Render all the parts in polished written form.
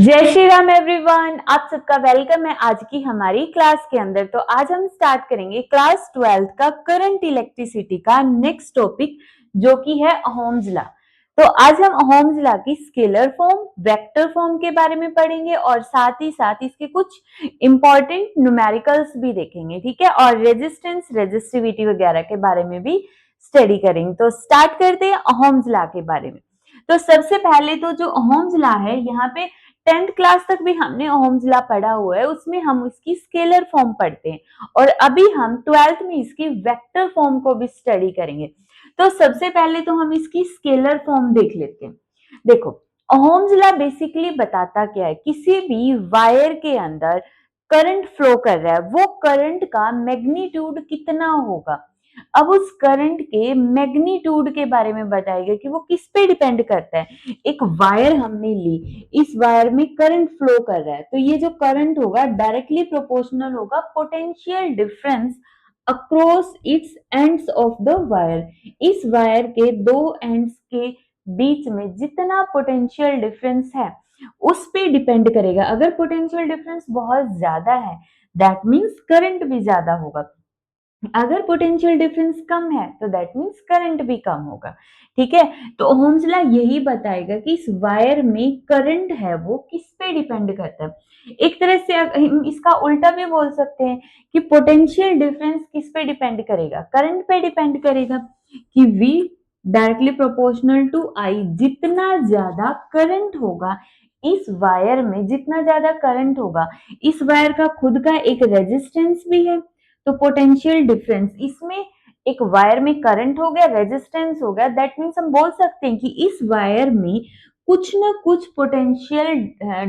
जय श्री राम एवरीवन, आप सबका वेलकम है आज की हमारी क्लास के अंदर। तो आज हम स्टार्ट करेंगे क्लास 12th का करंट इलेक्ट्रिसिटी का नेक्स्ट टॉपिक जो कि है ओहम्स लॉ। तो आज हम ओहम्स लॉ की स्केलर फॉर्म, वेक्टर फॉर्म के बारे में पढ़ेंगे और साथ ही साथ इसके कुछ इंपॉर्टेंट न्यूमेरिकल्स भी देखेंगे, ठीक है, और रेजिस्टेंस, रेजिस्टिविटी वगैरह के बारे में भी स्टडी करेंगे। तो स्टार्ट करते हैं ओहम्स लॉ के बारे में। तो सबसे पहले तो जो ओहम्स लॉ है, यहाँ पे 10th क्लास तक भी हमने ओहम्स लॉ पढ़ा हुआ है, उसमें हम इसकी स्केलर फॉर्म पढ़ते हैं और अभी हम 12th में इसकी वेक्टर फॉर्म को भी स्टडी करेंगे। तो सबसे पहले तो हम इसकी स्केलर फॉर्म देख लेते हैं। देखो, ओहम्स लॉ बेसिकली बताता क्या है, किसी भी वायर के अंदर करंट फ्लो कर रहा है, वो करंट का मैग्नीट्यूड कितना होगा। अब उस करंट के मैग्नीट्यूड के बारे में बताएगा कि वो किस पे डिपेंड करता है। एक वायर हमने ली, इस वायर में करंट फ्लो कर रहा है, तो ये जो करंट होगा डायरेक्टली प्रोपोर्शनल होगा potential difference across its ends of the wire. इस वायर के दो एंड्स के बीच में जितना पोटेंशियल डिफरेंस है उस पे डिपेंड करेगा। अगर पोटेंशियल डिफरेंस बहुत ज्यादा है दैट मीन्स करंट भी ज्यादा होगा, अगर पोटेंशियल डिफरेंस कम है तो दैट मीन्स करंट भी कम होगा, ठीक है। तो ओहम्स लॉ यही बताएगा कि इस वायर में करंट है वो किस पे डिपेंड करता है। एक तरह से हम इसका उल्टा भी बोल सकते हैं कि पोटेंशियल डिफरेंस किस पे डिपेंड करेगा, करंट पे डिपेंड करेगा कि V directly proportional to I। जितना ज्यादा करंट होगा इस वायर में, जितना ज्यादा करंट होगा, इस वायर का खुद का एक रेजिस्टेंस भी है, तो पोटेंशियल डिफरेंस इसमें एक वायर में करंट हो गया, रेजिस्टेंस हो गया, दैट मीन्स हम बोल सकते हैं कि इस वायर में कुछ ना कुछ पोटेंशियल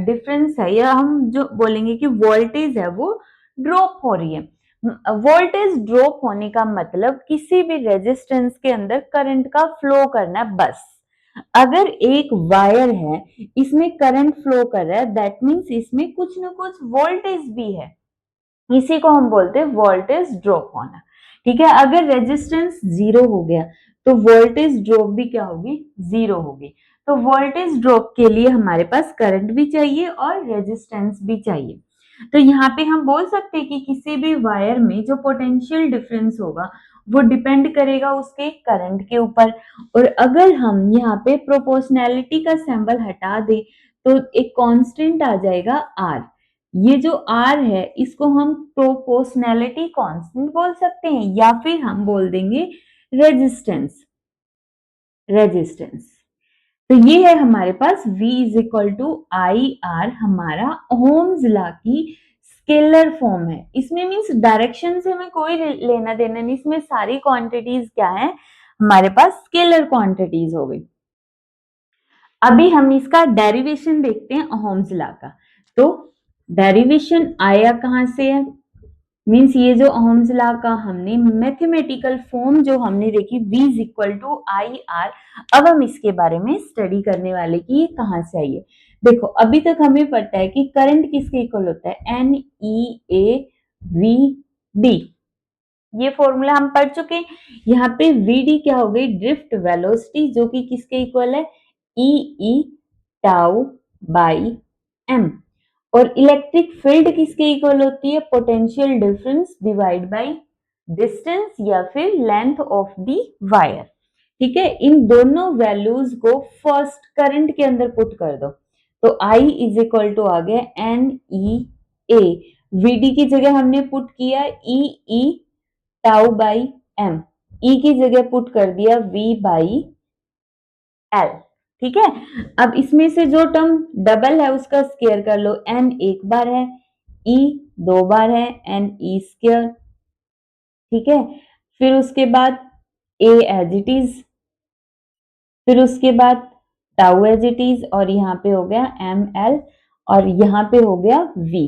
डिफरेंस है, या हम जो बोलेंगे कि वोल्टेज है वो ड्रॉप हो रही है। वोल्टेज ड्रॉप होने का मतलब किसी भी रेजिस्टेंस के अंदर करंट का फ्लो करना, बस। अगर एक वायर है, इसमें करंट फ्लो कर रहा है, दैट मीन्स इसमें कुछ ना कुछ वोल्टेज भी है, इसी को हम बोलते हैं वोल्टेज ड्रॉप होना, ठीक है। अगर रेजिस्टेंस जीरो हो गया तो वोल्टेज ड्रॉप भी क्या होगी, जीरो होगी। तो वोल्टेज ड्रॉप के लिए हमारे पास करंट भी चाहिए और रेजिस्टेंस भी चाहिए। तो यहाँ पे हम बोल सकते हैं कि किसी भी वायर में जो पोटेंशियल डिफरेंस होगा वो डिपेंड करेगा उसके करंट के ऊपर। और अगर हम यहाँ पे प्रोपोर्शनैलिटी का सिंबल हटा दें तो एक कांस्टेंट आ जाएगा R। ये जो R है इसको हम प्रोपोर्शनैलिटी कांस्टेंट बोल सकते हैं, या फिर हम बोल देंगे रेजिस्टेंस। रेजिस्टेंस तो ये है हमारे पास V is equal to I R, हमारा ओहम्स लॉ की स्केलर फॉर्म है। इसमें मींस डायरेक्शन से हमें कोई लेना देना नहीं, इसमें सारी क्वांटिटीज क्या है, हमारे पास स्केलर क्वांटिटीज हो गई। अभी हम इसका डेरिवेशन देखते हैं ओहम्स लॉ का। तो डेरिवेशन आया कहां से है, मीन्स ये जो ओहम्स लॉ का हमने मैथमेटिकल फॉर्म जो हमने देखी V is equal to I R, अब हम इसके बारे में स्टडी करने वाले कि ये कहां से आई है। देखो, अभी तक हमें पता है कि करंट किसके इक्वल होता है, N E A V D, ये फॉर्मूला हम पढ़ चुके हैं। यहाँ पे VD क्या हो गई, ड्रिफ्ट वेलोसिटी, जो कि किसके इक्वल है, E टाउ बाई M। और इलेक्ट्रिक फील्ड किसके इक्वल होती है, potential difference divide by distance या फिर लेंथ ऑफ द वायर, ठीक है। इन दोनों वैल्यूज को फर्स्ट करंट के अंदर पुट कर दो, तो I इज इक्वल टू आ गया NEA। VD की जगह हमने पुट किया E tau by M, E की जगह पुट कर दिया V बाई L, ठीक है। अब इसमें से जो टर्म डबल है उसका स्क्वायर कर लो, N एक बार है, E दो बार है, NE स्क्वायर, ठीक है। फिर उसके बाद A एज इट इज, फिर उसके बाद टाउ एज इट इज, और यहाँ पे हो गया ML, और यहाँ पे हो गया V,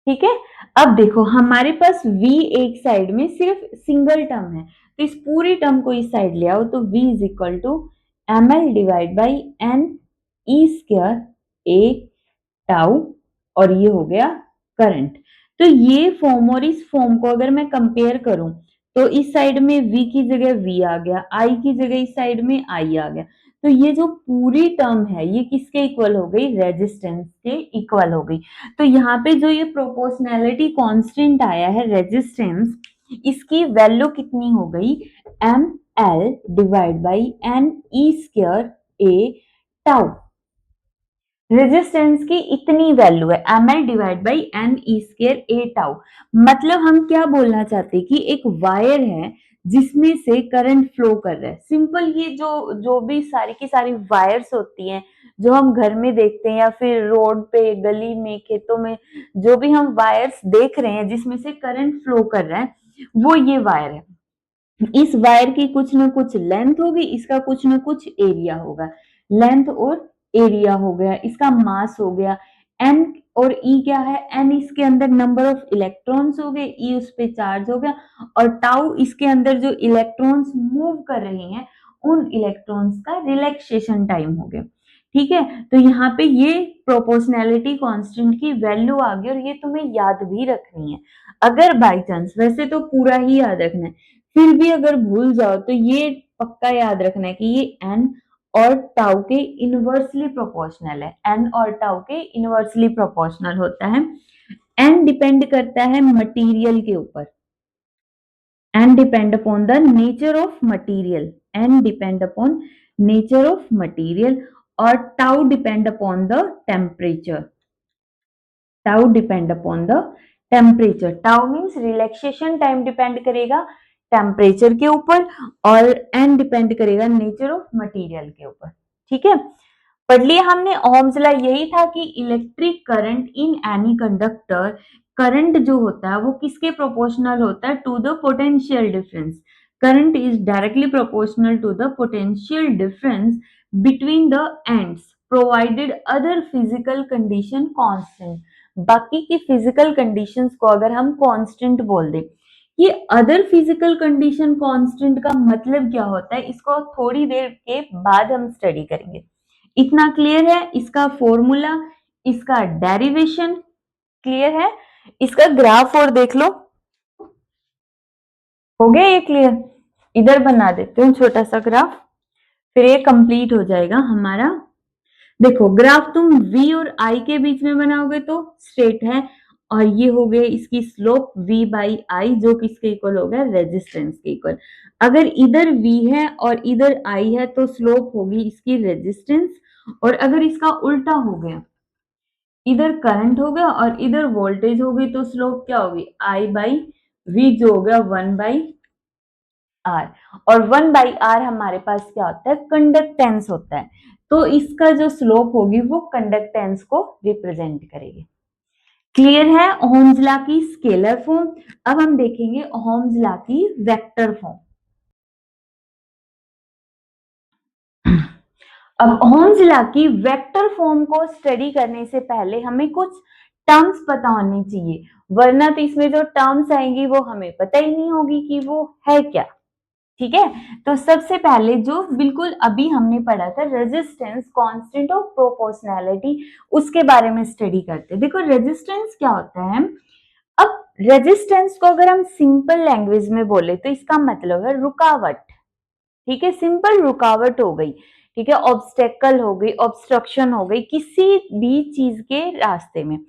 ठीक है। अब देखो हमारे पास V एक साइड में सिर्फ सिंगल टर्म है, तो इस पूरी टर्म को इस साइड ले आओ, तो V is equal to ML divide by N E square A tau, और ये हो गया करंट। तो ये फॉर्म और इस फॉर्म को अगर मैं कंपेयर करूं तो इस साइड में V की जगह V आ गया, I की जगह इस साइड में I आ गया, तो ये जो पूरी टर्म है ये किसके इक्वल हो गई, रेजिस्टेंस के इक्वल हो गई। तो यहाँ पे जो ये प्रोपोर्शनैलिटी कांस्टेंट आया है रेजिस्टेंस, इसकी वैल्यू कितनी हो गई, M L divide by N E square A tau. Resistance की इतनी वैल्यू है, M L divide by N E square A tau. मतलब हम क्या बोलना चाहते हैं कि एक वायर है जिसमें से करंट फ्लो कर रहा है। सिंपल, ये जो जो भी सारी की सारी वायर्स होती हैं जो हम घर में देखते हैं या फिर रोड पे, गली में, खेतों में, जो भी हम वायर्स देख रहे हैं जिसमें से करंट फ्लो कर रहा है, वो ये वायर है। इस वायर की कुछ ना कुछ लेंथ होगी, इसका कुछ ना कुछ एरिया होगा। लेंथ और एरिया हो गया, इसका मास हो गया। एन और ई क्या है, एन इसके अंदर नंबर ऑफ इलेक्ट्रॉन्स हो गए, ई उस पे चार्ज हो गया, और टाउ इसके अंदर जो इलेक्ट्रॉन्स मूव कर रहे हैं उन इलेक्ट्रॉन्स का रिलैक्सेशन टाइम हो गया। ठीक है, तो यहाँ पे ये प्रोपोर्शनैलिटी कांस्टेंट की वैल्यू आ गई और ये तुम्हें याद भी रखनी है। अगर बाई चांस, वैसे तो पूरा ही याद रखना है, फिर भी अगर भूल जाओ तो ये पक्का याद रखना है कि ये एन और टाउ के इनवर्सली प्रोपोर्शनल है। एन और टाउ के इनवर्सली प्रोपोर्शनल होता है। एन डिपेंड करता है मटेरियल के ऊपर, N depend upon the nature of material, N depend upon nature of material, और tau depend upon the temperature. Tau depend upon the temperature. Tau means relaxation time depend करेगा temperature के ऊपर, और N depend करेगा nature of material के ऊपर। ठीक है, पढ़ लिया हमने ओहम्स लॉ। यही था कि electric current in any conductor, current जो होता है वो किसके प्रोपोर्शनल होता है, to the potential difference. Current is directly proportional to the potential difference between the ends provided other physical condition constant. बाकी की फिजिकल कंडीशंस को अगर हम कांस्टेंट बोल दें, ये अदर फिजिकल कंडीशन कांस्टेंट का मतलब क्या होता है, इसको थोड़ी देर के बाद हम स्टडी करेंगे। इतना क्लियर है, इसका फॉर्मूला, इसका डेरिवेशन क्लियर है, इसका ग्राफ और देख लो। हो गया ये क्लियर? इधर बना देते हूँ छोटा सा ग्राफ, फिर ये कंप्लीट हो जाएगा हमारा। देखो ग्राफ तुम v और i के बीच में बनाओगे तो स्ट्रेट है, और ये हो गया इसकी स्लोप v बाई आई, जो किसके इक्वल हो गया, रेजिस्टेंस के इक्वल। अगर इधर v है और इधर i है तो स्लोप होगी इसकी रेजिस्टेंस, और अगर इसका उल्टा हो गया, इधर करंट हो गया और इधर वोल्टेज हो गई, तो स्लोप क्या होगी, I बाई वी, जो हो गया 1/r। और 1/r हमारे पास क्या होता है, कंडक्टेंस होता है, तो इसका जो स्लोप होगी वो कंडक्टेंस को रिप्रेजेंट करेगी। क्लियर है ओहम्स लॉ की स्केलर फॉर्म। अब हम देखेंगे ओहम्स लॉ की वेक्टर फॉर्म। अब ओहम्स लॉ की वेक्टर फॉर्म को स्टडी करने से पहले हमें कुछ टर्म्स पता होनी चाहिए, वरना तो इसमें जो टर्म्स आएंगी वो हमें पता ही नहीं होगी कि वो है क्या। ठीक है, तो सबसे पहले जो बिल्कुल अभी हमने पढ़ा था, रेजिस्टेंस कांस्टेंट ऑफ प्रोपोर्शनैलिटी, उसके बारे में स्टडी करते हैं। देखो रेजिस्टेंस क्या होता है। अब रेजिस्टेंस को अगर हम सिंपल लैंग्वेज में बोले तो इसका मतलब है रुकावट। ठीक है, सिंपल रुकावट हो गई। ठीक है, ऑब्स्टेकल हो गई, ऑब्स्ट्रक्शन हो गई किसी भी चीज के रास्ते में।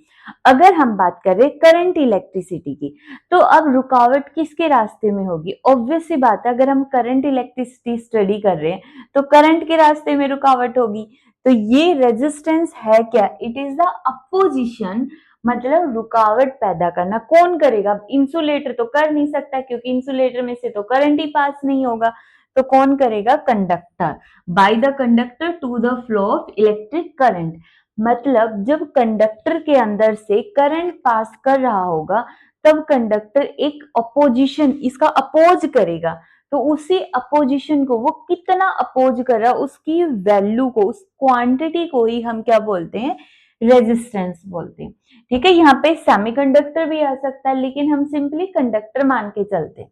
अगर हम बात करें करंट इलेक्ट्रिसिटी की, तो अब रुकावट किसके रास्ते में होगी, ऑब्वियस सी बात है, अगर हम करंट इलेक्ट्रिसिटी स्टडी कर रहे हैं तो करंट के रास्ते में रुकावट होगी। तो ये रेजिस्टेंस है क्या, इट इज द अपोजिशन, मतलब रुकावट पैदा करना। कौन करेगा, इंसुलेटर तो कर नहीं सकता, क्योंकि इंसुलेटर में से तो करंट ही पास नहीं होगा, तो कौन करेगा, conductor. By the conductor to the flow of electric current, मतलब जब कंडक्टर के अंदर से करंट पास कर रहा होगा तब कंडक्टर एक अपोजिशन, इसका अपोज करेगा। तो उसी अपोजिशन को वो कितना अपोज कर रहा है, उसकी वैल्यू को, उस क्वांटिटी को ही हम क्या बोलते हैं, रेजिस्टेंस बोलते हैं। ठीक है, यहाँ पे सेमीकंडक्टर भी आ सकता है, लेकिन हम सिंपली कंडक्टर मान के चलते हैं।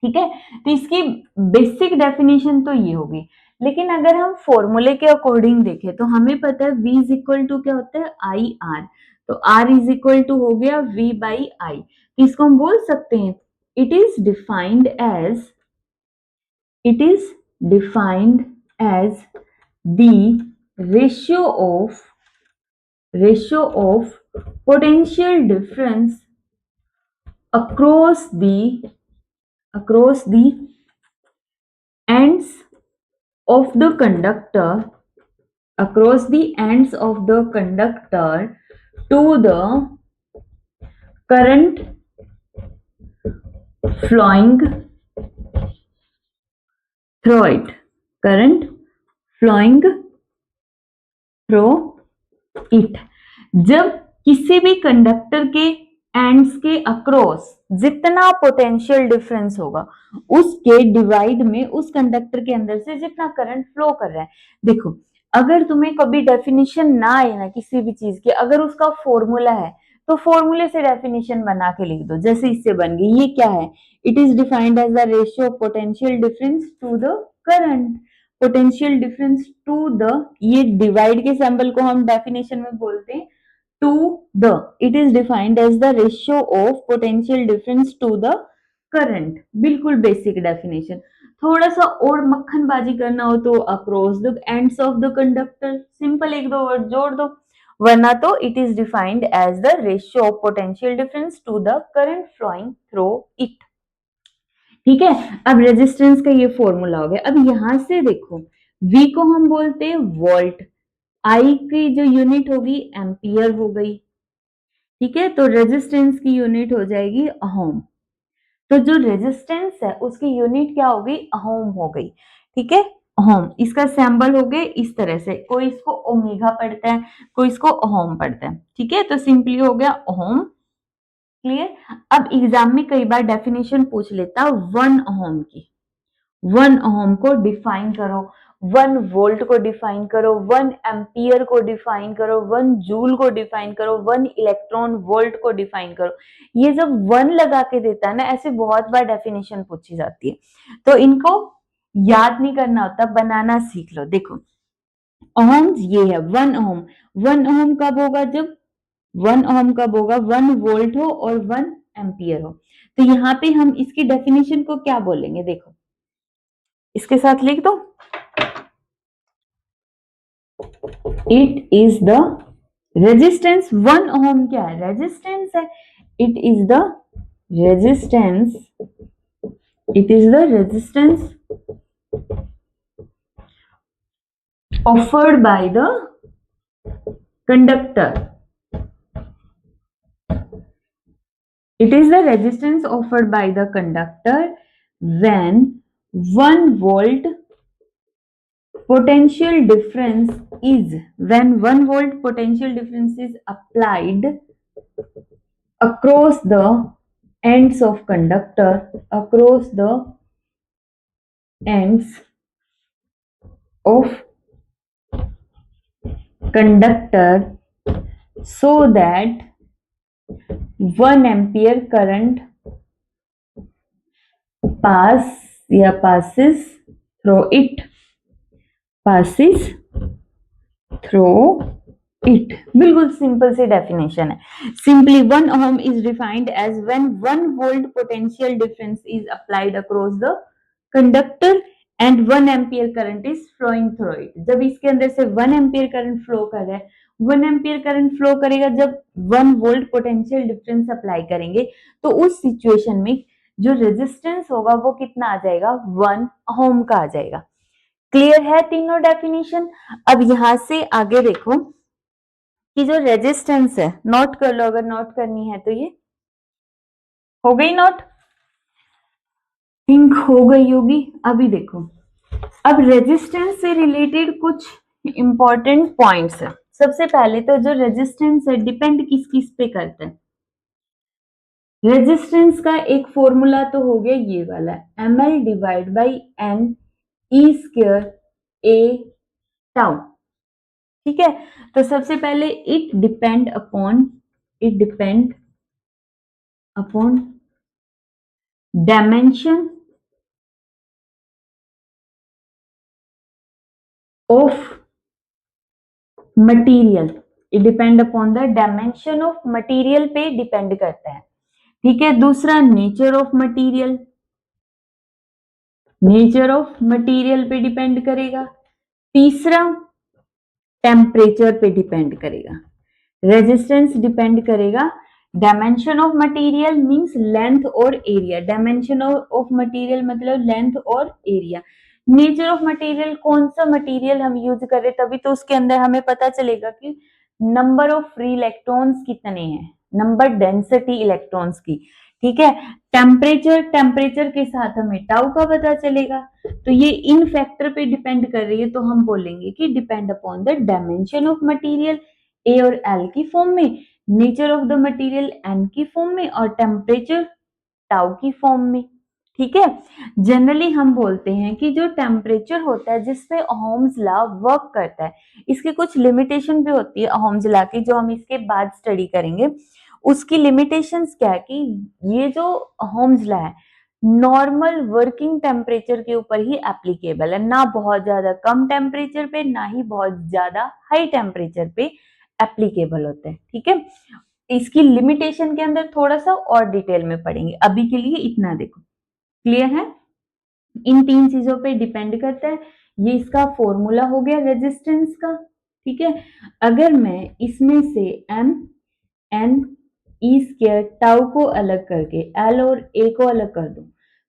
ठीक है, तो इसकी बेसिक डेफिनेशन तो ये होगी। लेकिन अगर हम फॉर्मूले के अकॉर्डिंग देखें तो हमें पता है V इज इक्वल टू क्या होता है, आई आर। तो R इज इक्वल टू हो गया V बाई आई। इसको हम बोल सकते हैं it is defined as the ratio of potential difference across the ends of the conductor to the current flowing through it. Current flowing through it. जब किसी भी कंडक्टर के एंड्स के अक्रॉस जितना पोटेंशियल डिफरेंस होगा उसके डिवाइड में उस कंडक्टर के अंदर से जितना करंट फ्लो कर रहा है। देखो, अगर तुम्हें कभी डेफिनेशन ना आए ना किसी भी चीज की, अगर उसका फॉर्मूला है तो फॉर्मूले से डेफिनेशन बना के लिख दो। जैसे इससे बन गई, ये क्या है? It is defined as the ratio of potential difference to the current. Potential difference to the, ये डिवाइड के सिंबल को हम डेफिनेशन में बोलते हैं to the. It is defined as the ratio of potential difference to the current. बिल्कुल basic definition. थोड़ा सा और मक्खनबाजी करना हो तो across the ends of the conductor, simple एक दो वर्ड जोड़ दो, वरना तो it is defined as the ratio of potential difference to the current flowing through it. ठीक है, अब रेजिस्टेंस का ये फॉर्मूला हो गया। अब यहां से देखो, V को हम बोलते हैं वोल्ट, I की जो यूनिट होगी एम्पियर हो गई। ठीक है, तो रेजिस्टेंस की यूनिट हो जाएगी ओम। तो जो रेजिस्टेंस है उसकी यूनिट क्या हो गई? ओम हो गई। ठीक है, ओम। इसका सिंबल हो गए इस तरह से, कोई इसको ओमेगा पढ़ता है, कोई इसको ओम पढ़ता है। ठीक है, तो सिंपली हो गया ओम। क्लियर? अब एग्जाम में कई बार डेफिनेशन पूछ लेता 1 ओम की। 1 ओम को डिफाइन करो, 1 वोल्ट को डिफाइन करो, 1 एम्पियर को डिफाइन करो, 1 जूल को डिफाइन करो, 1 इलेक्ट्रॉन वोल्ट को डिफाइन करो। ये जब 1 लगा के देता है ना, ऐसे बहुत बार डेफिनेशन पूछी जाती है, तो इनको याद नहीं करना होता, बनाना सीख लो। देखो, ओम्स ये है 1 ओम। 1 ओम कब होगा? जब 1 ओम कब होगा? 1 वोल्ट हो और 1 एम्पियर हो। तो यहाँ पे हम इसकी डेफिनेशन को क्या बोलेंगे? देखो, इसके साथ लिख दो, इट इज द रेजिस्टेंस। 1 ओम क्या है? रेजिस्टेंस है। It is the resistance, it is the resistance offered by the conductor. It is the resistance offered by the conductor when 1 volt potential difference is applied across the ends of conductor, across the ends of conductor, so that 1 ampere current passes through it. बिल्कुल simple सी definition है। Simply 1 ohm is defined as when 1 volt potential difference is applied across the conductor and 1 ampere current is flowing through it. जब इसके अंदर से 1 ampere current flow कर रहा है, 1 ampere current flow करेगा जब 1 volt potential difference अप्लाई करेंगे, तो उस सिचुएशन में जो रेजिस्टेंस होगा वो कितना आ जाएगा? 1 ohm का आ जाएगा। क्लियर है तीनों डेफिनेशन? अब यहां से आगे देखो कि जो रेजिस्टेंस है, नोट कर लो, अगर नोट करनी है तो। ये हो गई नोट? थिंक हो गई होगी। अभी देखो, अब रेजिस्टेंस से रिलेटेड कुछ इंपॉर्टेंट पॉइंट्स है। सबसे पहले तो जो रेजिस्टेंस है डिपेंड किस किस पे करता है। रेजिस्टेंस का एक फॉर्मूला तो हो गया ये वाला, ml divide by n E square A tau. ठीक है, तो सबसे पहले it depend upon dimension of material. It depend upon the dimension of material पे डिपेंड करता है। ठीक है, दूसरा नेचर ऑफ मटेरियल पे डिपेंड करेगा। तीसरा टेम्परेचर पे डिपेंड करेगा, रेजिस्टेंस डिपेंड करेगा, dimension of material means length और एरिया, डायमेंशन ऑफ मटेरियल मतलब लेंथ और एरिया, नेचर ऑफ मटेरियल कौन सा मटेरियल हम यूज कर रहे तभी तो उसके अंदर हमें पता चलेगा कि नंबर ऑफ फ्री इलेक्ट्रॉन्स कितने हैं, नंबर डेंसिटी इलेक्ट्रॉन्स की, ठीक है। टेम्परेचर, टेम्परेचर के साथ हमें टाउ का पता चलेगा, तो ये इन फैक्टर पे डिपेंड कर रही है, तो हम बोलेंगे कि depend upon the dimension of material A और एल की फॉर्म में, nature of the material N की फॉर्म में और टेम्परेचर टाउ की फॉर्म में, ठीक है। जनरली हम बोलते हैं कि जो टेम्परेचर होता है जिसपे ओहम्स लॉ वर्क करता है, इसकी कुछ लिमिटेशन भी होती है ओहम्स लॉ की, जो हम इसके बाद स्टडी करेंगे। उसकी लिमिटेशंस क्या है कि ये जो ओहम्स लॉ है नॉर्मल वर्किंग टेम्परेचर के ऊपर ही एप्लीकेबल है, ना बहुत ज्यादा कम टेम्परेचर पे ना ही बहुत ज्यादा हाई टेम्परेचर पे एप्लीकेबल होता है, ठीक है। इसकी लिमिटेशन के अंदर थोड़ा सा और डिटेल में पढ़ेंगे, अभी के लिए इतना देखो, क्लियर है। इन तीन चीजों पे डिपेंड करता है, ये इसका फॉर्मूला हो गया रेजिस्टेंस का, ठीक है। अगर मैं इसमें से M N E square tau को अलग करके एल और ए को अलग कर दूं,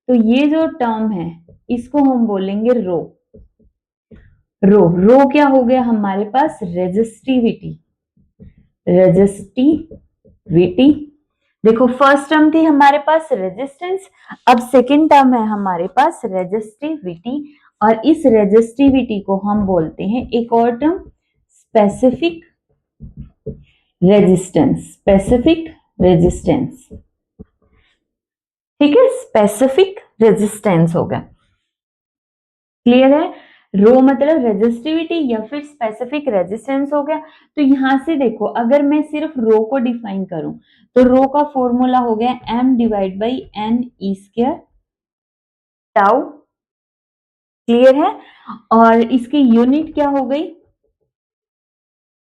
तो ये जो टर्म है इसको हम बोलेंगे रो। रो क्या हो गया हमारे पास, रेजिस्टिविटी, रेजिस्टिविटी। देखो फर्स्ट टर्म थी हमारे पास रेजिस्टेंस, अब सेकंड टर्म है हमारे पास रेजिस्टिविटी, और इस रेजिस्टिविटी को हम बोलते हैं एक और term specific resistance, specific resistance, ठीक है, स्पेसिफिक रेजिस्टेंस होगा, क्लियर है। रो मतलब रेजिस्टिविटी या फिर स्पेसिफिक रेजिस्टेंस हो गया। तो यहां से देखो अगर मैं सिर्फ रो को डिफाइन करूं तो रो का फॉर्मूला हो गया m divide by N E square tau, clear है। और इसकी यूनिट क्या हो गई,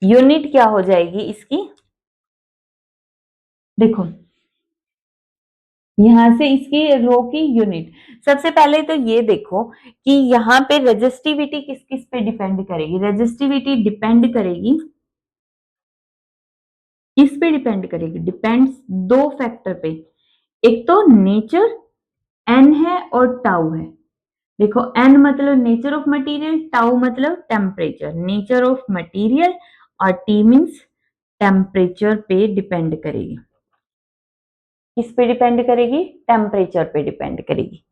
यूनिट क्या हो जाएगी इसकी, देखो यहां से इसकी रो की यूनिट, सबसे पहले तो ये देखो कि यहाँ पे रेजिस्टिविटी किस किस पे डिपेंड करेगी, रेजिस्टिविटी डिपेंड करेगी, किस पे डिपेंड करेगी, डिपेंड्स दो फैक्टर पे, एक तो नेचर एन है और टाउ है। देखो एन मतलब नेचर ऑफ मटेरियल, टाउ मतलब टेम्परेचर, नेचर ऑफ मटेरियल और टी मींस टेम्परेचर पे डिपेंड करेगी, किस पे डिपेंड करेगी, टेम्परेचर पे डिपेंड करेगी,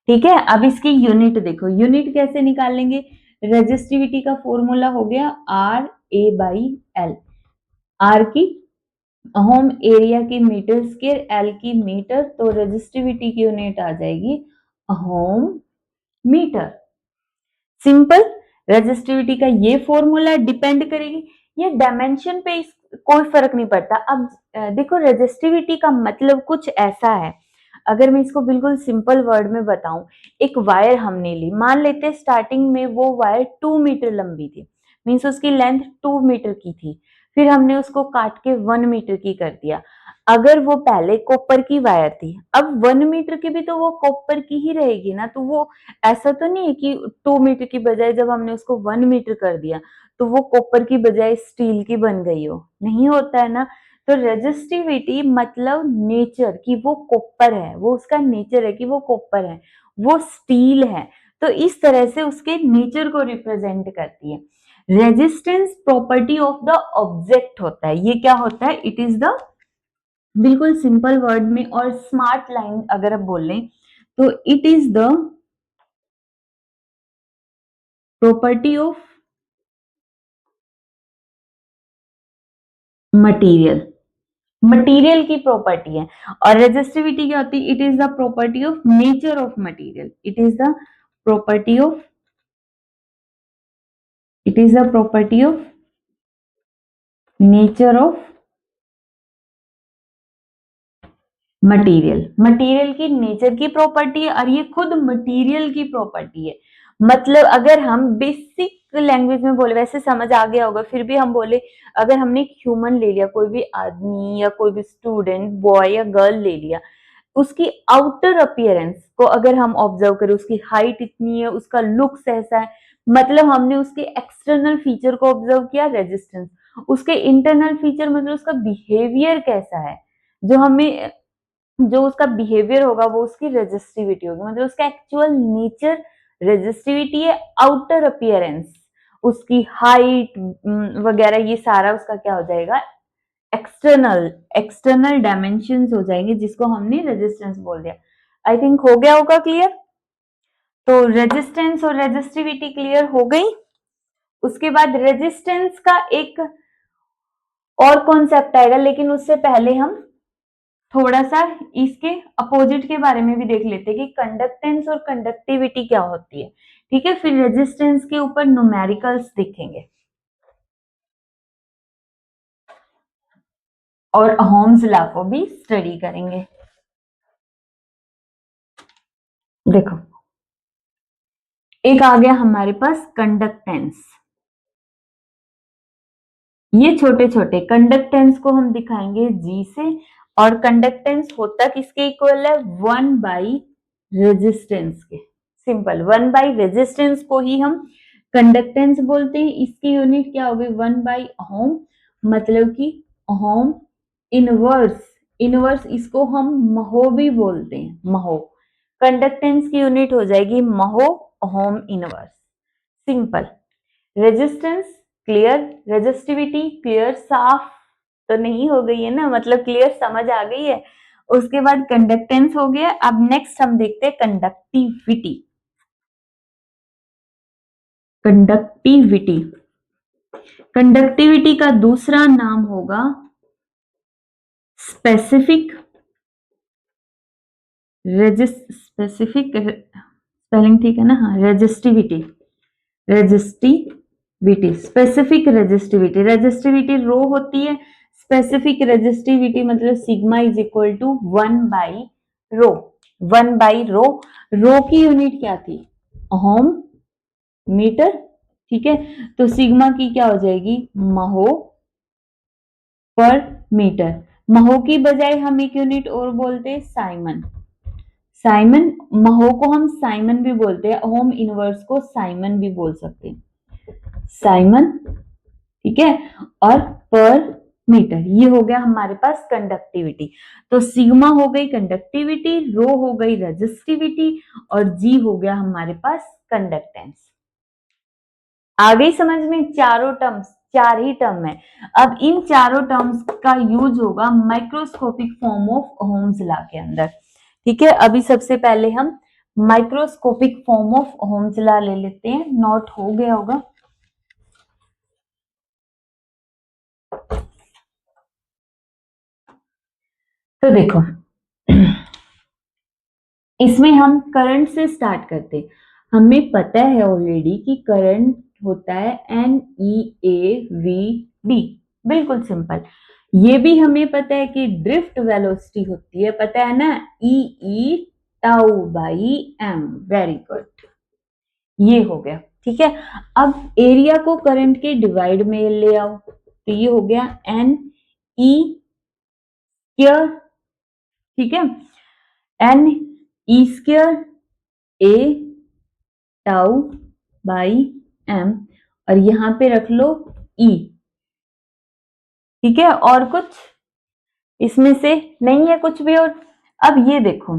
ठीक है। अब इसकी यूनिट देखो, यूनिट कैसे निकालेंगे, रेजिस्टिविटी का फॉर्मूला हो गया R A by L, R की होम एरिया की मीटर स्क्वायर, एल की मीटर, तो रेजिस्टिविटी की यूनिट आ जाएगी होम मीटर, सिंपल। रेजिस्टिविटी का ये फॉर्मूला डिपेंड करेगी, ये डायमेंशन पे कोई फर्क नहीं पड़ता। अब देखो रेजिस्टिविटी का मतलब कुछ ऐसा है, अगर मैं इसको बिल्कुल सिंपल वर्ड में बताऊं, एक वायर हमने ली, मान लेते स्टार्टिंग में वो वायर 2 मीटर लंबी थी, मीन्स उसकी लेंथ 2 मीटर की थी, फिर हमने उसको काट के 1 मीटर की कर दिया। अगर वो पहले कॉपर की वायर थी, अब 1 मीटर की भी तो वो कॉपर की ही रहेगी ना, तो वो ऐसा तो नहीं है कि 2 मीटर की बजाय जब हमने उसको 1 मीटर कर दिया तो वो कॉपर की बजाय स्टील की बन गई हो, नहीं होता है ना। तो रेजिस्टिविटी मतलब नेचर कि वो कॉपर है, वो उसका नेचर है कि वो कॉपर है, वो स्टील है, तो इस तरह से उसके नेचर को रिप्रेजेंट करती है। Resistance property of the object होता है, ये क्या होता है, इट इज द, बिल्कुल सिंपल वर्ड में और स्मार्ट लाइन अगर आप बोलें तो it is the property of material, material की प्रॉपर्टी है। और रेजिस्टिविटी क्या होती है, it is the property of nature of material, it is the property of, it is the property of nature of material, material की nature की property है और ये खुद मटेरियल की प्रॉपर्टी है। मतलब अगर हम बेसिक लैंग्वेज में बोले, वैसे समझ आ गया होगा, फिर भी हम बोले, अगर हमने एक ह्यूमन ले लिया, कोई भी आदमी या कोई भी स्टूडेंट बॉय या गर्ल ले लिया, उसकी आउटर अपीयरेंस को अगर हम ऑब्जर्व करें, उसकी हाइट इतनी है, उसका लुक्स ऐसा है, मतलब हमने उसके एक्सटर्नल फीचर को ऑब्जर्व किया, रेजिस्टेंस। उसके इंटरनल फीचर मतलब उसका बिहेवियर कैसा है, जो हमें जो उसका बिहेवियर होगा वो उसकी रेजिस्टिविटी होगी, मतलब उसका एक्चुअल नेचर रेजिस्टिविटी है। आउटर अपीयरेंस, उसकी हाइट वगैरह, ये सारा उसका क्या हो जाएगा, एक्सटर्नल एक्सटर्नल डायमेंशंस हो जाएंगे, जिसको हमने रेजिस्टेंस बोल दिया। आई थिंक हो गया होगा क्लियर। तो रेजिस्टेंस और रेजिस्टिविटी क्लियर हो गई। उसके बाद रेजिस्टेंस का एक और कॉन्सेप्ट आएगा, लेकिन उससे पहले हम थोड़ा सा इसके अपोजिट के बारे में भी देख लेते हैं कि कंडक्टेंस और कंडक्टिविटी क्या होती है। ठीक है, फिर रेजिस्टेंस के ऊपर न्यूमेरिकल्स देखेंगे और ओह्म्स लॉ को भी स्टडी करेंगे। देखो, एक आ गया हमारे पास कंडक्टेंस। ये छोटे छोटे कंडक्टेंस को हम दिखाएंगे जी से, और कंडक्टेंस होता किसके इक्वल है, 1 by रेजिस्टेंस के। सिंपल, 1 by रेजिस्टेंस को ही हम कंडक्टेंस बोलते हैं। इसकी यूनिट क्या होगी, 1 by ओह्म, मतलब कि ओह्म इनवर्स। इनवर्स इसको हम महो भी बोलते हैं, महो। कंडक्टेंस की यूनिट हो जाएगी mho ohm inverse. Simple. Resistance clear, resistivity clear, साफ तो नहीं हो गई है ना, मतलब क्लियर समझ आ गई है। उसके बाद कंडक्टेंस हो गया। अब नेक्स्ट हम देखते हैं कंडक्टिविटी। कंडक्टिविटी कंडक्टिविटी का दूसरा नाम होगा स्पेसिफिक स्पेसिफिक स्पेलिंग ठीक है ना, हाँ, resistivity. Resistivity, specific resistivity. Resistivity rho होती है, स्पेसिफिक रेजिस्टिविटी मतलब सिग्मा इज इक्वल टू 1/रो। 1/रो। रो की यूनिट क्या थी, ओह्म मीटर। ठीक है, तो सिग्मा की क्या हो जाएगी, महो पर मीटर। महो की बजाय हम एक यूनिट और बोलते हैं, साइमन। साइमन, महो को हम साइमन भी बोलते हैं, ओह्म इनवर्स को साइमन भी बोल सकते हैं, साइमन। ठीक है, और पर मीटर। ये हो गया हमारे पास कंडक्टिविटी। तो सिग्मा हो गई कंडक्टिविटी, रो हो गई रेजिस्टिविटी, और जी हो गया हमारे पास कंडक्टेंस। आ गई समझ में, चारों टर्म्स, चार ही टर्म है। अब इन चारों टर्म्स का यूज होगा microscopic form of Ohm's law के अंदर। ठीक है, अभी सबसे पहले हम microscopic form of Ohm's law ले लेते हैं। नोट हो गया होगा। तो देखो, इसमें हम करंट से स्टार्ट करते हैं। हमें पता है ऑलरेडी कि करंट होता है NEAVD, बिल्कुल सिंपल। ये भी हमें पता है कि ड्रिफ्ट वेलोसिटी होती है, पता है ना, EE tau by M। Very good, ये हो गया। ठीक है, अब एरिया को करंट के डिवाइड में ले आओ, तो ये हो गया NE स्क्वायर। ठीक है, NE square A tau by M, और यहां पे रख लो E। ठीक है, और कुछ इसमें से नहीं है कुछ भी। और अब ये देखो,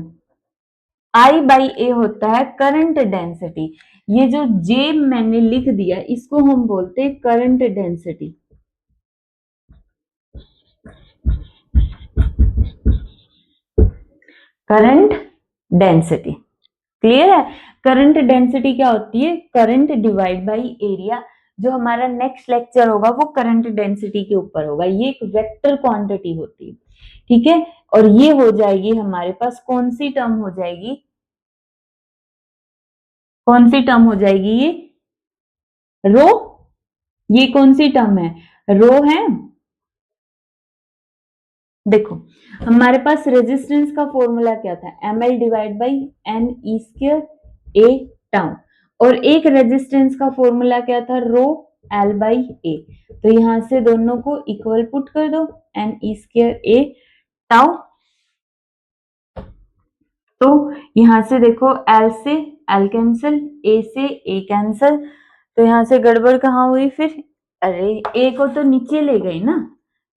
I बाई ए होता है करंट डेंसिटी। ये जो J मैंने लिख दिया, इसको हम बोलते हैं current density. Current density clear है। करंट डेंसिटी क्या होती है, करंट डिवाइड बाई एरिया। जो हमारा नेक्स्ट लेक्चर होगा वो करंट डेंसिटी के ऊपर होगा। ये एक वेक्टर क्वांटिटी होती है। ठीक है, और ये हो जाएगी हमारे पास, कौन सी टर्म हो जाएगी, कौन सी टर्म हो जाएगी, ये रो। ये कौन सी टर्म है, रो है। देखो, हमारे पास रेजिस्टेंस का फॉर्मूला क्या था, ML divide by NE square A tau, और एक रेजिस्टेंस का फॉर्मूला क्या था, रो L बाई A। तो यहां से दोनों को इक्वल पुट कर दो, NE स्क्वायर A टाउ। तो यहां से देखो, L से L कैंसिल, A से A कैंसिल, तो यहाँ से गड़बड़ कहाँ हुई फिर? अरे ए को तो नीचे ले गई ना,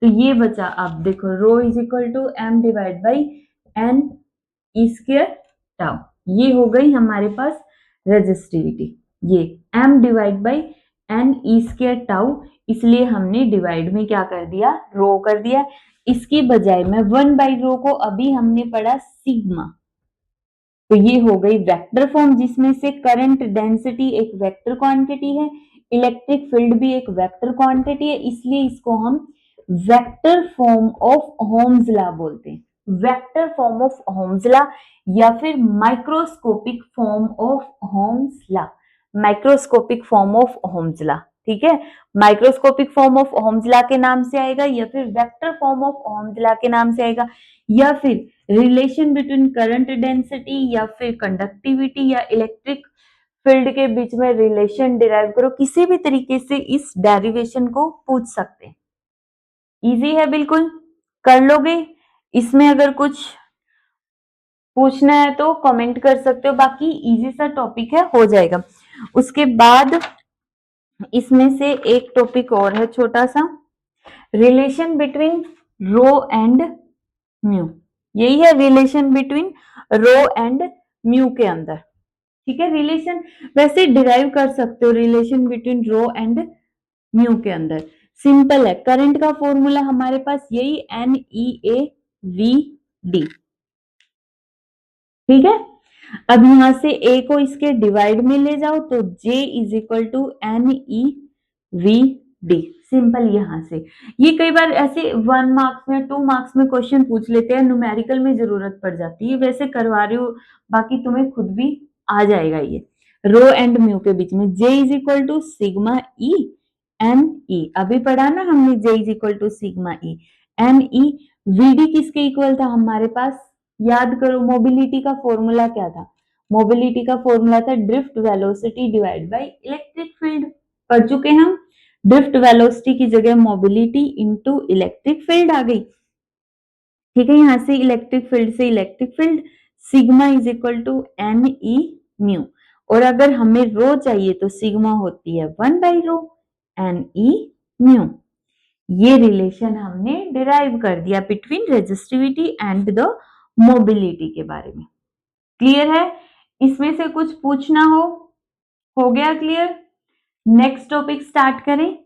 तो ये बचा। अब देखो rho is equal to M divide by N E square tau, ये हो गई हमारे पास रेजिस्टिविटी। ये M divide by N E square tau, इसलिए हमने डिवाइड में क्या कर दिया, रो कर दिया। इसकी बजाय में 1/रो को अभी हमने पढ़ा सिग्मा, तो ये हो गई वेक्टर फॉर्म, जिसमें से करंट डेंसिटी एक वेक्टर क्वांटिटी है, इलेक्ट्रिक फील्ड भी एक वेक्टर क्वांटिटी है, इसलिए इसको हम vector form of Ohm's law बोलते हैं। Vector form of Ohm's law या फिर microscopic form of Ohm's law, microscopic form of Ohm's law, ठीक है। Microscopic form of Ohm's law के नाम से आएगा, या फिर vector form of Ohm's law के नाम से आएगा, या फिर रिलेशन बिटवीन करंट डेंसिटी या फिर कंडक्टिविटी या इलेक्ट्रिक फील्ड के बीच में रिलेशन डिराइव करो, किसी भी तरीके से इस डेरिवेशन को पूछ सकते हैं। इजी है बिल्कुल, कर लोगे। इसमें अगर कुछ पूछना है तो कमेंट कर सकते हो, बाकी इजी सा टॉपिक है, हो जाएगा। उसके बाद इसमें से एक टॉपिक और है छोटा सा, relation between rho and mu. यही है relation between rho and mu के अंदर, ठीक है। रिलेशन वैसे डिराइव कर सकते हो relation between rho and mu के अंदर, सिंपल है। करंट का फॉर्मूला हमारे पास यही NEAVD, ठीक है। अब यहां से A को इसके डिवाइड में ले जाओ तो J is equal to NEVD, simple. यहां से ये कई बार ऐसे 1 मार्क्स में 2 मार्क्स में क्वेश्चन पूछ लेते हैं, न्यूमेरिकल में जरूरत पड़ जाती है, वैसे करवा रही हूँ, बाकी तुम्हें खुद भी आ जाएगा। ये रो एंड म्यू के बीच में J is equal to sigma E N E, अभी पढ़ा ना हमने, J is equal to sigma E N E. VD किसके इक्वल था हमारे पास, याद करो, मोबिलिटी का फॉर्मूला क्या था, मोबिलिटी का फॉर्मूला था drift velocity divide by electric field. पढ़ चुके हम, ड्रिफ्ट वेलोसिटी की जगह मोबिलिटी इनटू इलेक्ट्रिक फील्ड आ गई, ठीक है। यहां से इलेक्ट्रिक फील्ड से electric field, sigma is equal to N E mu, और अगर हमें रो चाहिए तो सिग्मा होती है 1/रो एन ई म्यू। ये रिलेशन हमने डिराइव कर दिया between resistivity and the mobility के बारे में। क्लियर है? इसमें से कुछ पूछना हो गया क्लियर? नेक्स्ट टॉपिक स्टार्ट करें।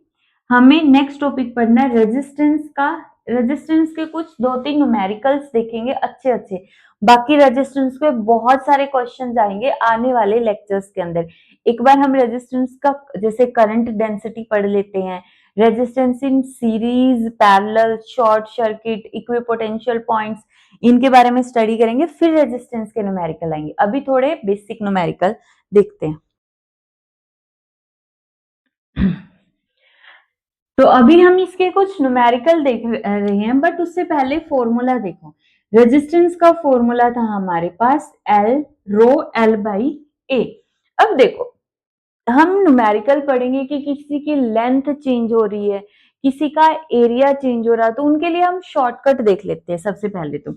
हमें नेक्स्ट टॉपिक पढ़ना है रेजिस्टेंस का। रेजिस्टेंस के कुछ 2-3 न्यूमेरिकल्स देखेंगे अच्छे अच्छे, बाकी रेजिस्टेंस पे बहुत सारे क्वेश्चंस आएंगे आने वाले लेक्चर्स के अंदर। एक बार हम रेजिस्टेंस का जैसे करंट डेंसिटी पढ़ लेते हैं, resistance in series, parallel, short circuit, equipotential points, इनके बारे में स्टडी करेंगे, फिर रेजिस्टेंस के न्यूमेरिकल आएंगे। अभी थोड़े बेसिक न्यूमेरिकल देखते हैं। तो अभी हम इसके कुछ न्यूमेरिकल देख रहे हैं, बट उससे पहले फॉर्मूला देखो। रेजिस्टेंस का फॉर्मूला था हमारे पास L rho L by A। अब देखो हम न्यूमेरिकल पढ़ेंगे कि किसी की लेंथ चेंज हो रही है, किसी का एरिया चेंज हो रहा है, तो उनके लिए हम शॉर्टकट देख लेते हैं सबसे पहले तो।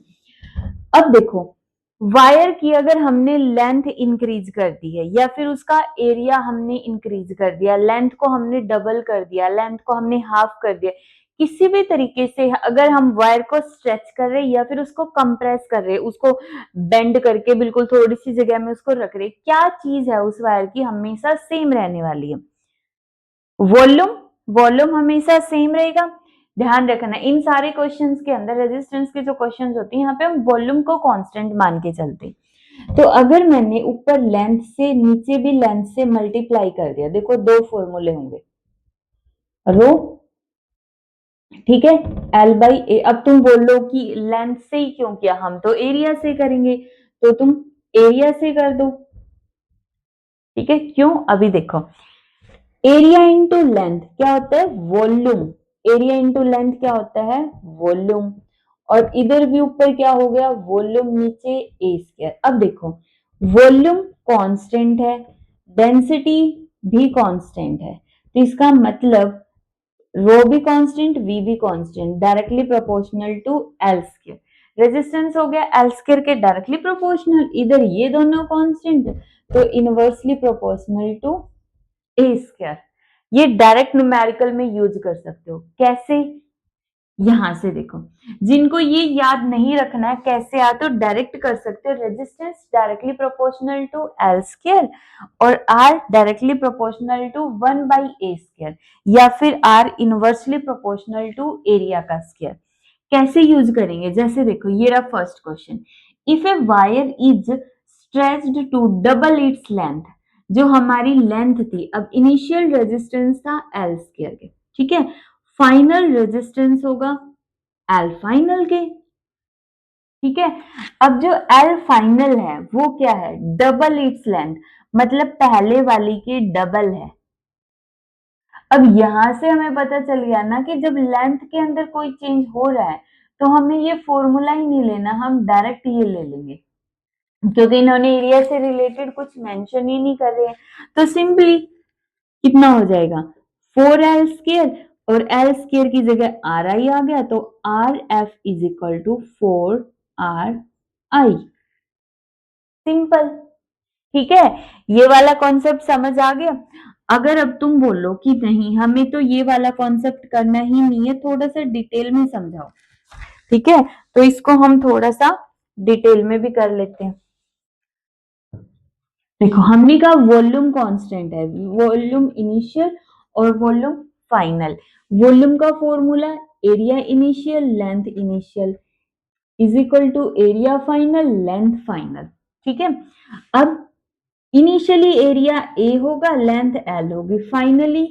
अब देखो वायर की अगर हमने लेंथ इंक्रीज कर दी है, या फिर उसका एरिया हमने इंक्रीज कर दिया, लेंथ को हमने डबल कर दिया, लेंथ को हमने हाफ कर दिया, किसी भी तरीके से अगर हम वायर को स्ट्रेच कर रहे हैं या फिर उसको कंप्रेस कर रहे हैं, उसको बेंड करके बिल्कुल थोड़ी सी जगह में उसको रख रहे, क्या चीज है उस वायर की हमेशा सेम रहने वाली है? वॉल्यूम। वॉल्यूम हमेशा सेम रहेगा। ध्यान रखना इन सारे क्वेश्चंस के अंदर, रेजिस्टेंस के जो क्वेश्चंस होते हैं, यहाँ पे हम वॉल्यूम को कांस्टेंट मान के चलते हैं। तो अगर मैंने ऊपर लेंथ से नीचे भी लेंथ से मल्टीप्लाई कर दिया, देखो 2 फॉर्मूले होंगे, रो, ठीक है, L बाई ए। अब तुम बोलो कि लेंथ से ही क्यों किया, हम तो एरिया से करेंगे, तो तुम एरिया से कर दो, ठीक है। क्यों? अभी देखो एरिया इंटू लेंथ क्या होता है, वॉल्यूम। एरिया इंटू लेंथ क्या होता है, वॉल्यूम। और इधर भी ऊपर क्या हो गया, वॉल्यूम, नीचे ए स्क्वायर। अब देखो वॉल्यूम कांस्टेंट है, डेंसिटी भी कांस्टेंट है, तो इसका मतलब रो भी कांस्टेंट, वी भी constant, directly proportional to L square. Resistance हो गया एल स्क्वायर के डायरेक्टली प्रोपोर्शनल, इधर ये दोनों कांस्टेंट, तो inversely proportional to A square. ये डायरेक्ट न्यूमेरिकल में यूज कर सकते हो। कैसे? यहां से देखो, जिनको ये याद नहीं रखना है कैसे आ, तो डायरेक्ट कर सकते हो। Resistance directly proportional to L square और R directly proportional to 1/a², या फिर R inversely proportional to area का स्क्वायर। कैसे यूज करेंगे? जैसे देखो, ये रहा first question. If a wire is stretched to double its length, जो हमारी लेंथ थी, अब इनिशियल रेजिस्टेंस था एल स्क्वायर के, ठीक है, फाइनल रेजिस्टेंस होगा एल फाइनल के, ठीक है। अब जो एल फाइनल है वो क्या है? डबल इट्स लेंथ, मतलब पहले वाली की डबल है। अब यहां से हमें पता चल गया ना कि जब लेंथ के अंदर कोई चेंज हो रहा है तो हमें ये फॉर्मूला ही नहीं लेना, हम डायरेक्ट ये ले लेंगे, क्योंकि इन्होंने एरिया से रिलेटेड कुछ मेंशन ही नहीं कर रहे हैं। तो सिंपली कितना हो जाएगा? 4l² और एल स्क्वायर की जगह आर आई आ गया, तो R F is equal to 4r i। Simple, ठीक है। ये वाला कॉन्सेप्ट समझ आ गया। अगर अब तुम बोलो कि नहीं हमें तो ये वाला कॉन्सेप्ट करना ही नहीं है, थोड़ा सा डिटेल में समझाओ, ठीक है, तो इसको हम थोड़ा सा डिटेल में भी कर लेते हैं। देखो, हमने कहा वॉल्यूम कांस्टेंट है, वॉल्यूम इनिशियल और वॉल्यूम फाइनल। वॉल्यूम का formula area initial length initial is equal to area final length final, ठीक है। अब इनिशियली एरिया ए होगा, लेंथ एल होगी, फाइनली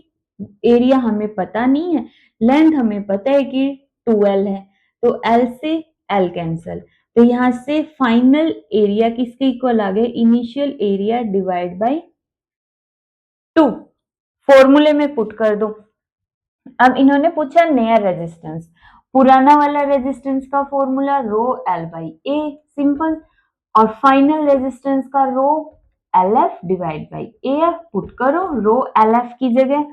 एरिया हमें पता नहीं है, लेंथ हमें पता है कि 2l है, तो एल से एल कैंसल, तो यहां से फाइनल एरिया किसके इक्वल आ गए? Initial area divide by 2। फॉर्मूले में पुट कर दो। अब इन्होंने पूछा नया रेजिस्टेंस, पुराना वाला रेजिस्टेंस का formula rho L by A, simple, और फाइनल रेजिस्टेंस का rho L F divide by A F put करो। रो एल एफ की जगह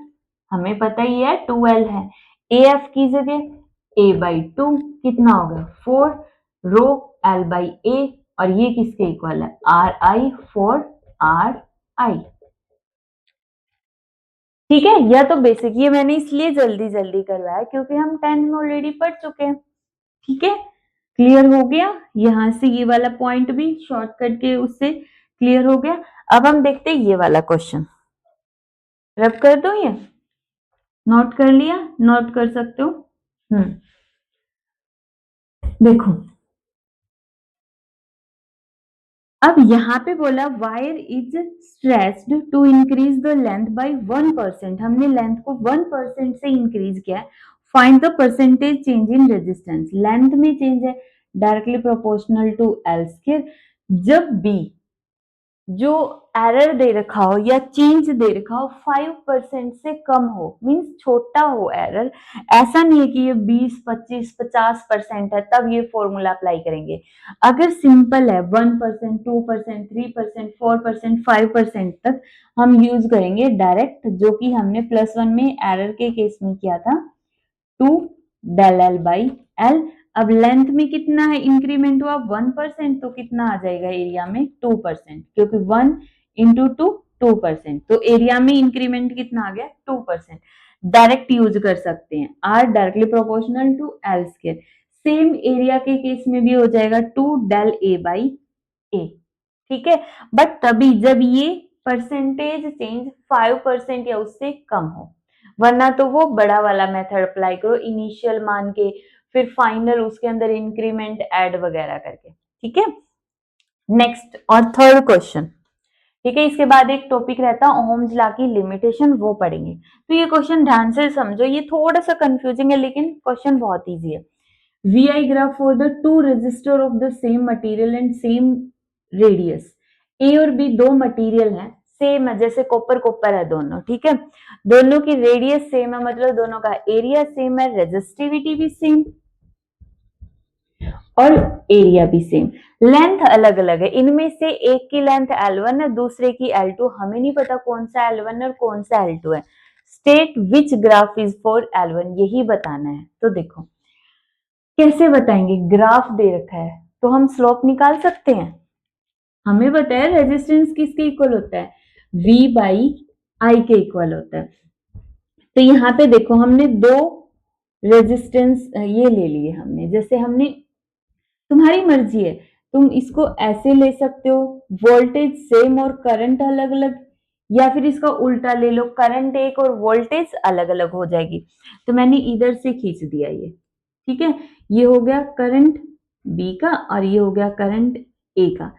हमें पता ही है 2l है, ए एफ की जगह a/2 कितना होगा? 4 रो एल बाई ए, और ये किसके इक्वल है? आर आई, 4r i, ठीक है। यह तो बेसिक, ये मैंने इसलिए जल्दी जल्दी करवाया क्योंकि हम 10 में ऑलरेडी पढ़ चुके हैं, ठीक है। क्लियर हो गया? यहां से ये वाला पॉइंट भी शॉर्टकट के उससे क्लियर हो गया। अब हम देखते हैं ये वाला क्वेश्चन, रब कर दो, ये नोट कर लिया? नोट कर सकते हो। देखो, अब यहाँ पे बोला wire is stressed to increase the length by 1%, हमने लेंथ को 1% से इंक्रीज किया है। Find the percentage change in resistance, length में चेंज है directly proportional to L square. जब भी जो एरर दे रखा हो या चेंज दे रखा हो 5% से कम हो, मींस छोटा हो एरर, ऐसा नहीं है कि ये 20, 25, 50% है तब ये फॉर्मूला अप्लाई करेंगे। अगर सिंपल है 1%, 2%, 3%, 4%, 5% तक हम यूज करेंगे डायरेक्ट, जो कि हमने +1 में एरर के केस में किया था, 2 del l बाई एल। अब लेंथ में कितना है इंक्रीमेंट हुआ? 1%, तो कितना आ जाएगा एरिया में? 2%, क्योंकि 1 इंटू 2 2%, तो एरिया में इंक्रीमेंट कितना आ गया? 2%। डायरेक्ट यूज कर सकते हैं, R directly proportional to L square. Same area के केस में भी हो जाएगा 2 del a बाई ए, ठीक है। बट तभी जब ये परसेंटेज चेंज 5% या उससे कम हो, वरना तो वो बड़ा वाला मेथड अप्लाई करो, इनिशियल मान के फिर फाइनल उसके अंदर इंक्रीमेंट ऐड वगैरह करके, ठीक है। नेक्स्ट और थर्ड क्वेश्चन, ठीक है, इसके बाद एक टॉपिक रहता है ओहम्स लॉ की लिमिटेशन, वो पढ़ेंगे। तो ये क्वेश्चन ध्यान से समझो, ये थोड़ा सा कंफ्यूजिंग है लेकिन क्वेश्चन बहुत इजी है। VI graph for the two resistor of the same material and same radius। A और B दो मटेरियल हैं, सेम है, जैसे कॉपर कॉपर है दोनों, ठीक है। दोनों की रेडियस सेम है, मतलब दोनों का एरिया सेम है, रेजिस्टिविटी भी सेम और एरिया भी सेम। लेंथ अलग अलग है, इनमें से एक की लेंथ L1 है, दूसरे की L2, हमें नहीं पता कौन सा L1 है और कौन सा L2 है। State which graph is for L1, यही बताना है। तो देखो कैसे बताएंगे, ग्राफ दे रखा है तो हम स्लोप निकाल सकते हैं। हमें बताया रेजिस्टेंस किसके इक्वल होता है? V बाई I के इक्वल होता है। तो यहाँ पे देखो हमने दो रेजिस्टेंस ये ले लिए हमने, जैसे हमने, तुम्हारी मर्जी है, तुम इसको ऐसे ले सकते हो, वोल्टेज सेम और करंट अलग अलग, या फिर इसका उल्टा ले लो, करंट एक और वोल्टेज अलग अलग हो जाएगी। तो मैंने इधर से खींच दिया ये, ठीक है। ये हो गया करंट बी का और ये हो गया करंट ए का।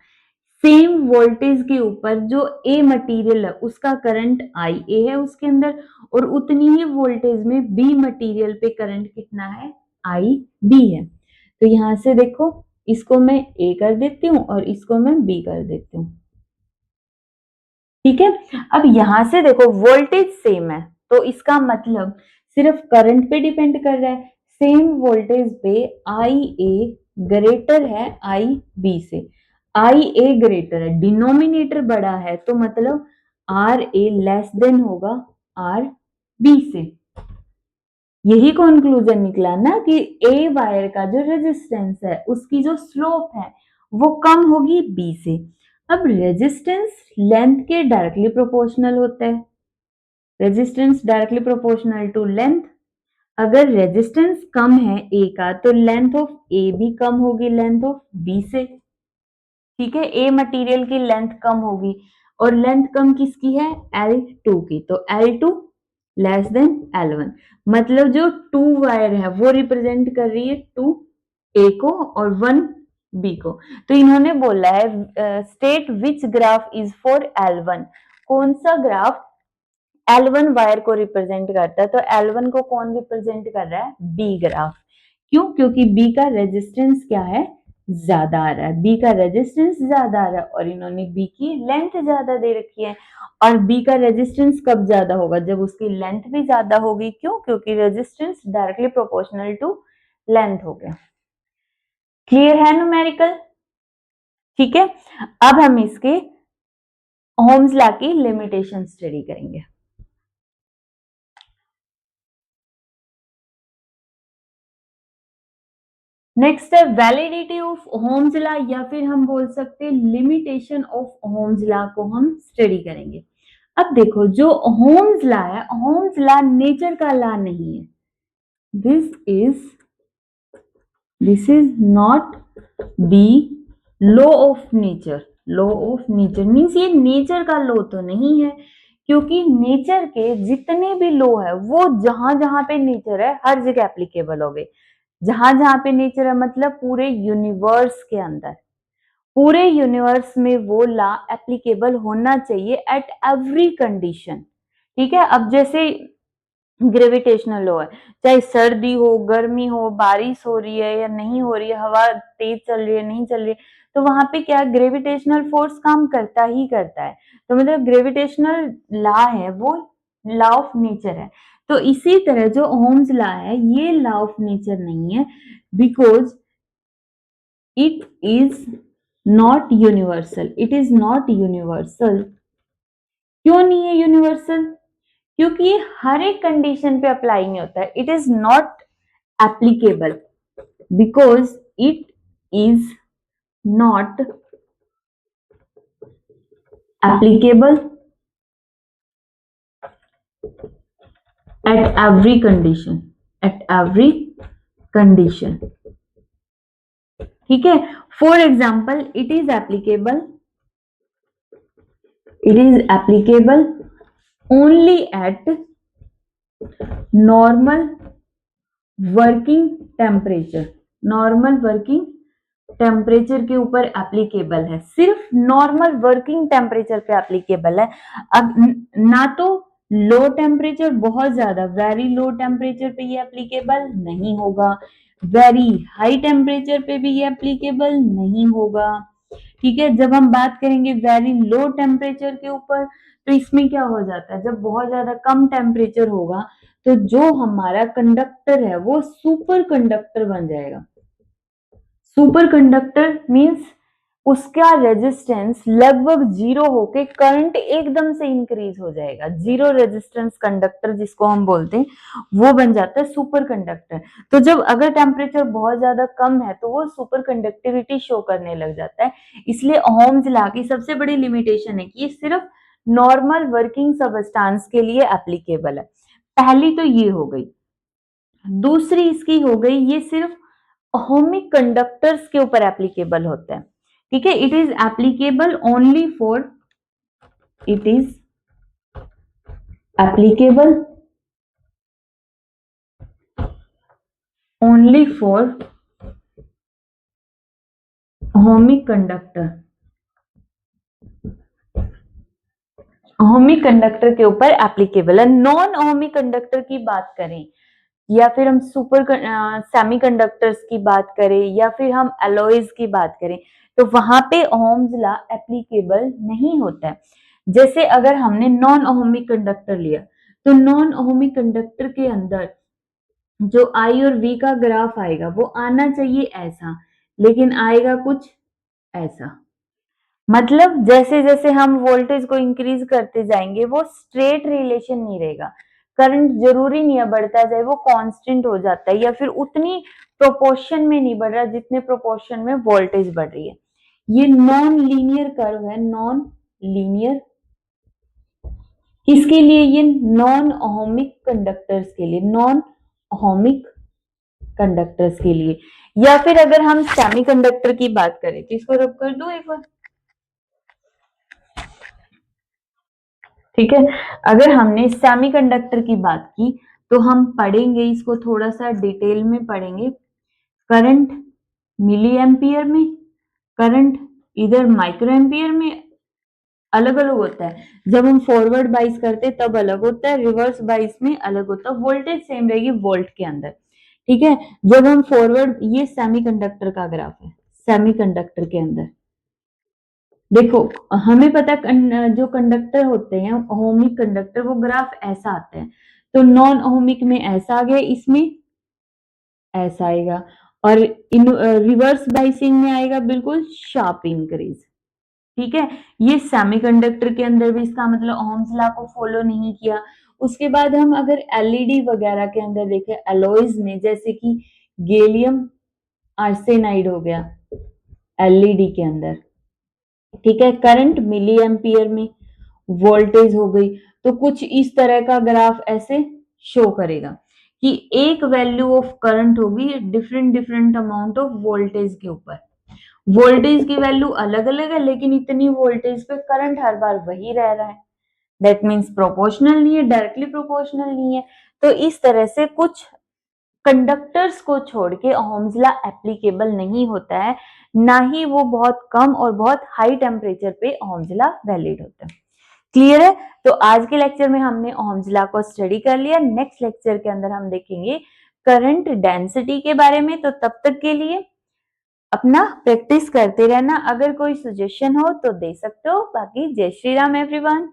सेम वोल्टेज के ऊपर जो ए मटेरियल है उसका करंट आई ए है उसके अंदर, और उतनी ही वोल्टेज में बी मटेरियल पे करंट कितना है, आई बी है। तो यहां से देखो, इसको मैं ए कर देती हूँ और इसको मैं बी कर देती हूँ, ठीक है। अब यहां से देखो वोल्टेज सेम है, तो इसका मतलब सिर्फ करंट पे डिपेंड कर रहा है। सेम वोल्टेज पे आई ए ग्रेटर है आई बी से, आई ए ग्रेटर है, डिनोमिनेटर बड़ा है, तो मतलब आर ए लेस देन होगा आर बी से। यही कंक्लूजन निकला ना कि ए वायर का जो रेजिस्टेंस है उसकी जो स्लोप है वो कम होगी बी से। अब रेजिस्टेंस लेंथ के डायरेक्टली प्रोपोर्शनल होता है, resistance directly proportional to length. अगर रेजिस्टेंस कम है ए का तो लेंथ ऑफ ए भी कम होगी लेंथ ऑफ बी से, ठीक है। ए मटेरियल की लेंथ कम होगी, और लेंथ कम किसकी है, L2 की, तो L2 लेस देन L1, मतलब जो 2 वायर है वो रिप्रेजेंट कर रही है 2 ए को और 1 बी को। तो इन्होंने बोला है state which graph is for L1, कौन सा ग्राफ L1 वायर को रिप्रेजेंट करता है। तो L1 को कौन रिप्रेजेंट कर रहा है, बी ग्राफ। क्यों, क्योंकि बी का रेजिस्टेंस क्या है, ज्यादा आ रहा है, बी का रेजिस्टेंस ज्यादा आ रहा है, और इन्होंने बी की लेंथ ज्यादा दे रखी है। और बी का रेजिस्टेंस कब ज्यादा होगा, जब उसकी लेंथ भी ज्यादा होगी। क्यों, क्योंकि resistance directly proportional to length हो गया। क्लियर है न्यूमेरिकल, ठीक है। अब हम इसके ओह्म्स लॉ की लिमिटेशन स्टडी करेंगे। नेक्स्ट है वैलिडिटी ऑफ ओह्म्स लॉ, या फिर हम बोल सकते हैं लिमिटेशन ऑफ ओह्म्स लॉ को हम स्टडी करेंगे। अब देखो जो ओह्म्स लॉ है, ओह्म्स लॉ नेचर का लॉ नहीं है, this is not the law of nature. Law of nature means ये नेचर का लॉ तो नहीं है, क्योंकि नेचर के जितने भी लॉ है वो जहां जहां पे नेचर है हर जगह एप्लीकेबल हो गए। जहां जहां पे नेचर है मतलब पूरे यूनिवर्स के अंदर, पूरे यूनिवर्स में वो लॉ एप्लीकेबल होना चाहिए एट एवरी कंडीशन, ठीक है। अब जैसे ग्रेविटेशनल लॉ है, चाहे सर्दी हो, गर्मी हो, बारिश हो रही है या नहीं हो रही है, हवा तेज चल रही है नहीं चल रही है, तो वहां पे क्या ग्रेविटेशनल फोर्स काम करता ही करता है। तो मतलब ग्रेविटेशनल लॉ है वो लॉ ऑफ नेचर है। तो इसी तरह जो ओह्म्स लॉ है ये लॉ ऑफ नेचर नहीं है, because it is not universal, it is not universal. क्यों नहीं है यूनिवर्सल, क्योंकि ये हर एक कंडीशन पे अप्लाई नहीं होता है। It is not applicable because it is not applicable at every condition, at every condition, ठीक है। For example it is applicable only at normal working temperature, normal working temperature के ऊपर एप्लीकेबल है, सिर्फ नॉर्मल वर्किंग टेम्परेचर पे applicable है। अब ना तो लो टेम्परेचर बहुत ज्यादा वेरी लो टेम्परेचर पे ये एप्लीकेबल नहीं होगा, वेरी हाई टेम्परेचर पे भी ये एप्लीकेबल नहीं होगा, ठीक है। जब हम बात करेंगे वेरी लो टेम्परेचर के ऊपर, तो इसमें क्या हो जाता है, जब बहुत ज्यादा कम टेम्परेचर होगा तो जो हमारा कंडक्टर है वो सुपर कंडक्टर बन जाएगा। सुपर कंडक्टर मीन्स उसका रेजिस्टेंस लगभग जीरो होके करंट एकदम से इंक्रीज हो जाएगा। जीरो रेजिस्टेंस कंडक्टर जिसको हम बोलते हैं वो बन जाता है सुपर कंडक्टर। तो जब अगर टेम्परेचर बहुत ज्यादा कम है तो वो सुपर कंडक्टिविटी शो करने लग जाता है। इसलिए ओह्म्स लॉ की सबसे बड़ी लिमिटेशन है कि ये सिर्फ नॉर्मल वर्किंग सबस्टांस के लिए एप्लीकेबल है। पहली तो ये हो गई। दूसरी इसकी हो गई, ये सिर्फ ओहमिक कंडक्टर्स के ऊपर एप्लीकेबल होता है। ठीक है, it is applicable only for, it is applicable only for ohmic conductor. Ohmic conductor के ऊपर एप्लीकेबल है। नॉन ओहमिक कंडक्टर की बात करें या फिर हम सुपर सेमीकंडक्टर्स की बात करें या फिर हम एलॉयज की बात करें, तो वहां पे ओहम्स लॉ एप्लीकेबल नहीं होता है। जैसे अगर हमने नॉन ओहमिक कंडक्टर लिया, तो नॉन ओहमिक कंडक्टर के अंदर जो आई और वी का ग्राफ आएगा वो आना चाहिए ऐसा, लेकिन आएगा कुछ ऐसा। मतलब जैसे जैसे हम वोल्टेज को इंक्रीज करते जाएंगे वो स्ट्रेट रिलेशन नहीं रहेगा। करंट जरूरी नहीं है बढ़ता जाए, वो कांस्टेंट हो जाता है या फिर उतनी प्रोपोर्शन में नहीं बढ़ रहा जितने प्रोपोर्शन में वोल्टेज बढ़ रही है। ये नॉन लीनियर कर्व है, नॉन लीनियर। किसके लिए? ये नॉन ओहमिक कंडक्टर्स के लिए, नॉन ओहमिक कंडक्टर्स के लिए। या फिर अगर हम सेमीकंडक्टर की बात करें, तो इसको रब कर दो एक बार। ठीक है, अगर हमने सेमीकंडक्टर की बात की तो हम पढ़ेंगे इसको थोड़ा सा डिटेल में पढ़ेंगे। करंट मिली एम्पियर में, करंट इधर माइक्रो एम्पियर में अलग अलग होता है। जब हम फॉरवर्ड बाइस करते हैं तब अलग होता है, रिवर्स बाइस में अलग होता है। वोल्टेज सेम रहेगी वोल्ट के अंदर। ठीक है, जब हम फॉरवर्ड, ये सेमीकंडक्टर का ग्राफ है, सेमीकंडक्टर के अंदर देखो, हमें पता जो कंडक्टर होते हैं ओहमिक कंडक्टर, वो ग्राफ ऐसा आता है। तो नॉन ओहमिक में ऐसा आ गया, इसमें ऐसा आएगा, और इन रिवर्स बाइसिंग में आएगा बिल्कुल शार्प इंक्रीज। ठीक है, ये सेमीकंडक्टर के अंदर भी इसका मतलब ओहम्स लॉ को फॉलो नहीं किया। उसके बाद हम अगर एलईडी वगैरह के अंदर देखें, एलॉयज में, जैसे कि गैलियम आर्सेनाइड हो गया एलईडी के अंदर। ठीक है, करंट मिली एम्पियर में, वोल्टेज हो गई, तो कुछ इस तरह का ग्राफ ऐसे शो करेगा कि एक वैल्यू ऑफ करंट होगी different different amount of voltage के ऊपर। वोल्टेज की वैल्यू अलग अलग है, लेकिन इतनी वोल्टेज पे करंट हर बार वही रह रहा है। दैट मीन्स प्रोपोर्शनल नहीं है, डायरेक्टली प्रोपोर्शनल नहीं है। तो इस तरह से कुछ कंडक्टर्स को छोड़ के ओहम्स लॉ एप्लीकेबल नहीं होता है, ना ही वो बहुत कम और बहुत हाई टेम्परेचर पे ओहम्स लॉ वैलिड होता है। क्लियर है? तो आज के लेक्चर में हमने ओहम्स लॉ को स्टडी कर लिया। नेक्स्ट लेक्चर के अंदर हम देखेंगे करंट डेंसिटी के बारे में। तो तब तक के लिए अपना प्रैक्टिस करते रहना। अगर कोई सजेशन हो तो दे सकते हो। बाकी जय श्री राम एवरीवन।